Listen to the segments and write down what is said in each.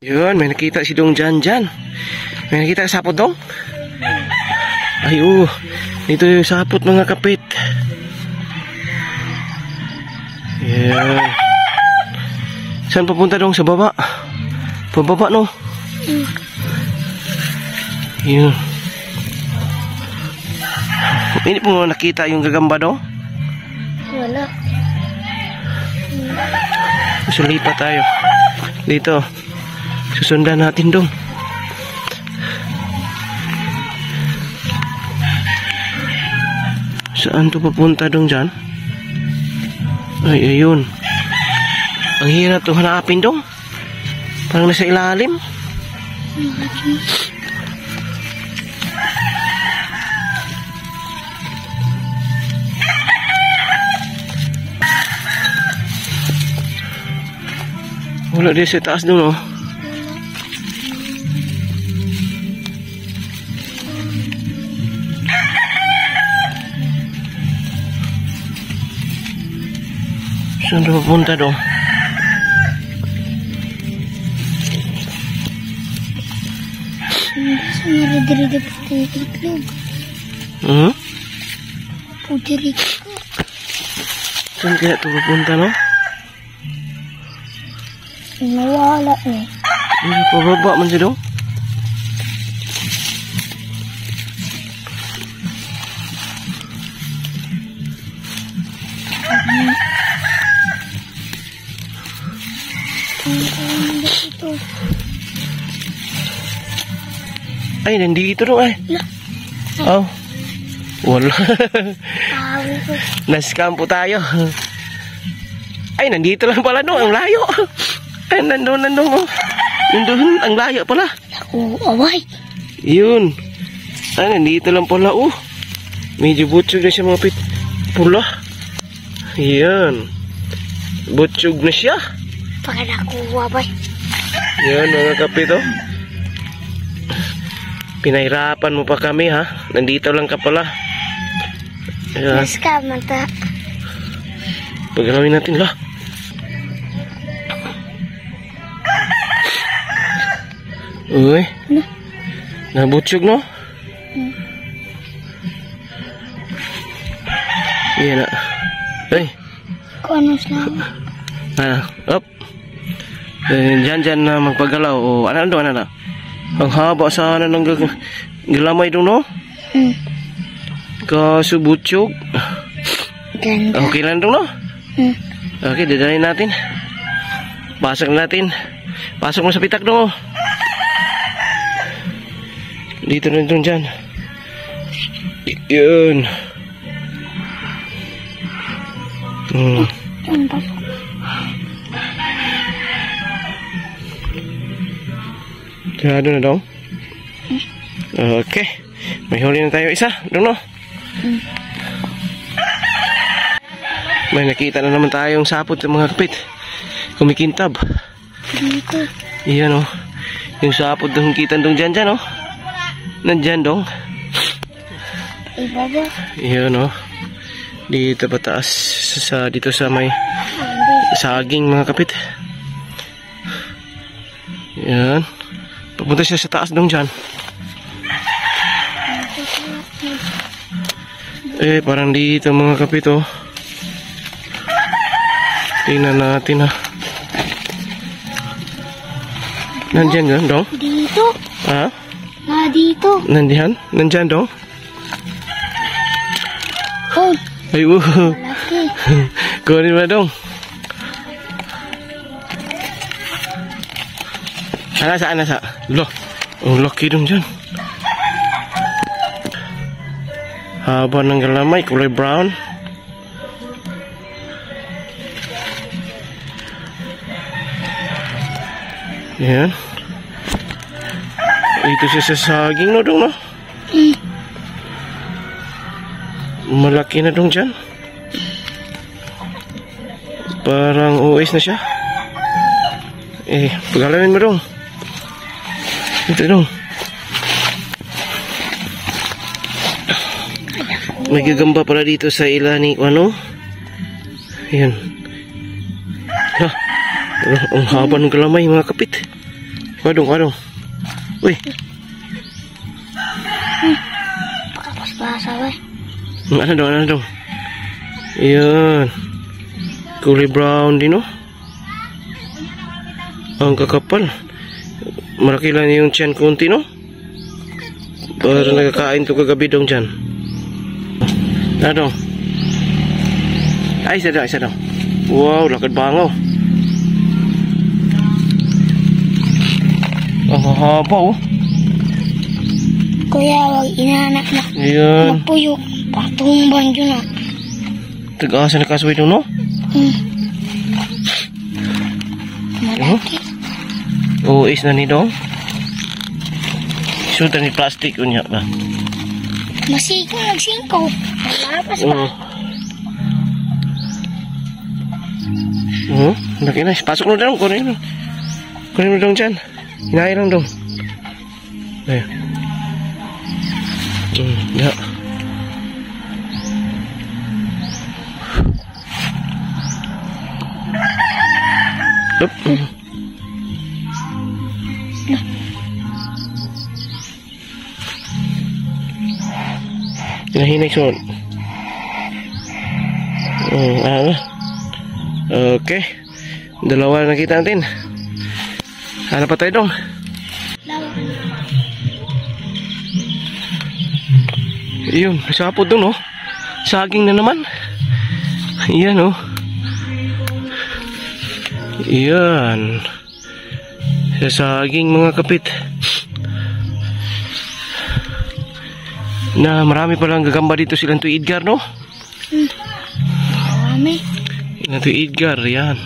Yun, may nakita si Dong Jan dyan. May nakita sapot, Dong? Ay, dito yung sapot, mga kapit. Yan. Saan papunta, Dong? Sa baba? Pababa, no? Yun. Hindi po nakita yung gagamba, Dong? Wala. Sulipat tayo. Dito. Susundan natin, Dong. Saan to papunta, Dong, dyan? Ay, ayun. Ang hirap to hanapin, Dong. Parang nasa ilalim. Wala dia sa taas, Dong, no? Saan na papunta, Dong? Saan diri putirik-iklog? Putirik-iklog. Saan kaya ito papunta, no? Nawala eh. Pababa man siya, Dong. Ay, nandito, Dong, ay. Oh. Wala. Nascam po tayo. Ay, nandito lang pala, Dong. Ang layo. Ay, nandun. Nandun, ang layo pala. Away. Yun. Ay, nandito lang pala, Medyo butsog na siya, mga pit. Pula. Yan. Butsog na siya. Pagkanakuha, bay. Yan, mga kapit, Pinahirapan mo pa kami, ha? Nandito lang ka pala. Ayan. Nascam, mata. Paggalawin natin, lah. Uy. Ano? Nabutsog, no? Yan na. Ay. Kuanos lang. Up. Diyan na magpagalaw. O, ano na? Ang haba sana ng galamay doon, no? Kaso butsog. Ganda. Okay lang doon, no? Okay, dadalhin natin. Pasok natin. Pasok mo sa pitak doon, Dito na doon dyan. Yun. Pasok. Sigurado na, Dong? Okay. May huli na tayo isa, Dong, no? May nakita na naman tayong sapot sa mga kapit. Kumikintab. Dito. Iyan, yung sapot Dong kita Dong dyan, nandyan, Dong. Ibaba. Iyan, dito pataas. Dito sa may saging, mga kapit. Yan. Papunta siya sa taas, Dong, dyan. Parang dito, mga kapit, tingnan natin, Nandyan yan, Dong? Dito. Ha? Dito. Nandyan? Nandyan, Dong? Oh. Ay, Malaki. kunin mo, Dong. Saan? Loh. Oh, laki, Dong, dyan. Haba ng galamay, kulay brown. Yan. Ito siya sa saging, no, Dong, no? Malaki na, Dong, dyan. Parang uwis na siya. Pagalamin mo dong. Ito dong. May gagamba pala dito sa ila ni ano. Ayan. Ang haba ng galamay mga kapit. Kadong. Uy. Pakapasbasa ba? Ano dong. Ayan. Kulay brown din oh. Ang kakapal. Malaki lang yung tiyan konti no. Para nagkakain to kagabi dong dyan. Ano? Ay, isa daw. Wow, lakad bangaw. Ang haba oh. Kuya, wag inanak na. Ayan. Magpuyo. Patumban dyan na. Taga-asa na kasway dong no? Malaki. Is na ni dong. Suta ni plastic unya ba? Masiko nagsingko. Malapas pa. Laki na. Pasok na dong. Kunin mo dong dyan. Hinahin lang dong. Ayan. Ya. Up. Hinahinay sunod. Okay. Dalawa na nakita natin. Hanap pa tayo dong. Yun, nasapod dong no. Saging na naman. Yan oh. Yan. Sa saging mga kapit. Na marami palang gagamba dito silang to Edgar no? Marami. Ilan to Edgar, yan.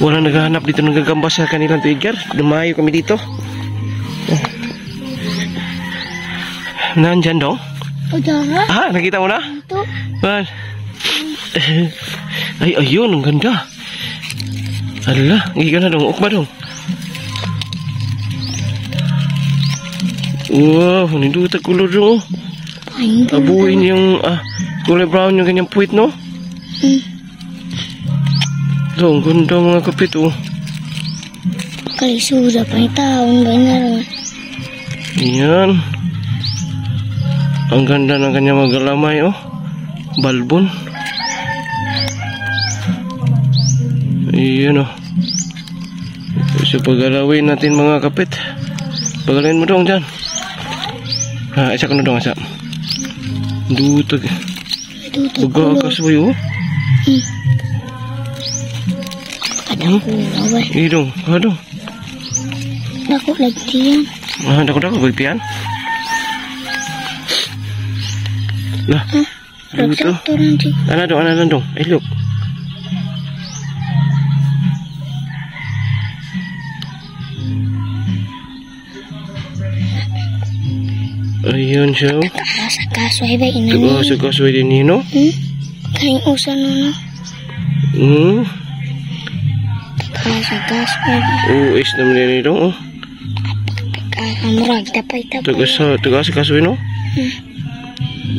Walang naghahanap dito ng gagamba sa kanilang to Edgar. Dumayo kami dito. Nandyan dong? O dara? Nakita mo na? Ito. Ay, ayun, ang ganda. Ala, giga na dong, ukba dong. Wow, nindutag kulor dong. Abuin yung kulay brown yung kanyang puwit no? So, ang ganda mga kapit oh. Kalisuda pa yung taon ba na lang. Yan. Ang ganda ng kanyang mga galamay oh. Balbon. Ayan oh. So, pagalawin natin mga kapit. Pagalawin mo dong dyan. Isa ko na dong asa. Dutag. Baga kasway oh. Kadang kulaw ba? Idong, dong. Dako lagtiyan. Dako bagtian. Lah. Duto. Ana dong. Ay look. Ayun siya oh. Sa kasway ba inani? Sa kasway din nino? Kain usan no. Sa kasway. Is naman din ito oh. Amurag tapay. Taga sa kasway no?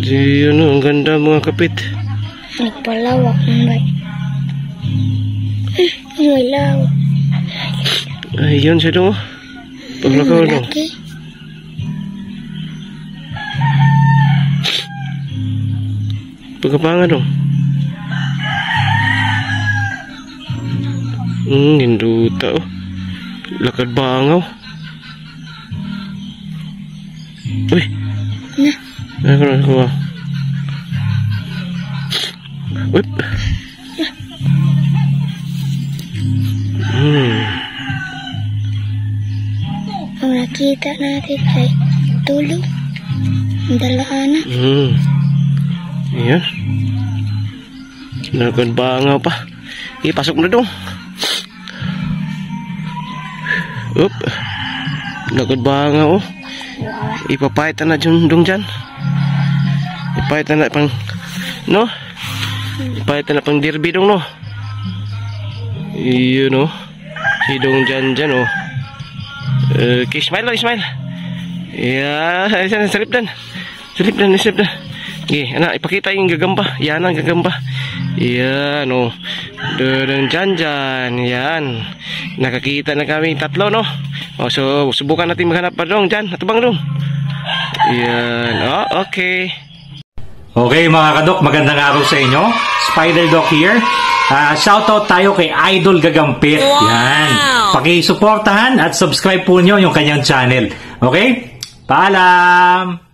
Di ano, ang ganda mga kapit. Nagpalawak ng bay. May lawak. Ayun siya dong oh. Paglakaw dong. Pagkapanga dong. Hinduta oh. Lakad bangaw. Uy. Ako. Uy. Ang nakita natin ay tulog. Ang dalaana. Ayan. Lakad bangaw pa. Pasok na dong. Up. Lakad bangaw oh. Ipapaitan na dyan dong dyan. Ipapaitan na pang no? Ipahit na pang derby dong, no? Iyon, no? Si Dong Jan, oh. Okay, smile, smile. Yeah, slip dan. Slip dan. Okay, anak, ipakita yung gagamba. Yan ang gagamba. Yan, oh. Dong Jan. Yan. Nakakita na kami tatlo, no? Oh, so, subukan natin maghanap pa dong, Jan. Atubang dong. Yan. Oh, okay. Okay mga kadok, magandang araw sa inyo. Spider Doc here. Shoutout tayo kay Idol Gagampit. Yan. Pakisuportahan at subscribe po nyo yung kanyang channel. Okay? Paalam!